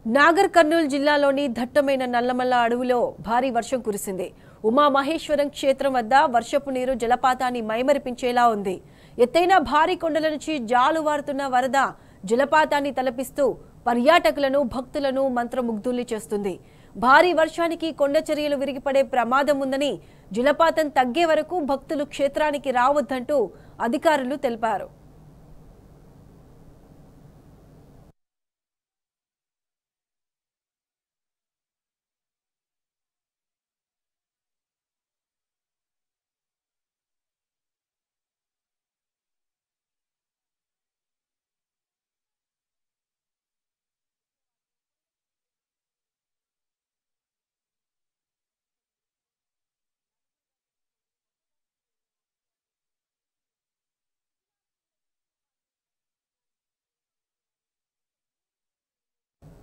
నాగర్ కర్నూల్ జిల్లాలోని దట్టమైన నల్లమల్ల అడవిలో భారీ వర్షం కురిసింది. ఉమా మహేశ్వరం క్షేత్రం వద్ద వర్షపు నీరు జలపాతాన్ని మైమరిపించేలా ఉంది. ఎత్తైన భారీ కొండల నుంచి జాలువారుతున్న వరద జలపాతాన్ని తలపిస్తూ పర్యాటకులను భక్తులను మంత్రముగ్ధుల్ని చేస్తుంది. భారీ వర్షానికి కొండ చర్యలు విరిగిపడే ప్రమాదం ఉందని, జలపాతం తగ్గే వరకు భక్తులు క్షేత్రానికి రావద్దంటూ అధికారులు తెలిపారు.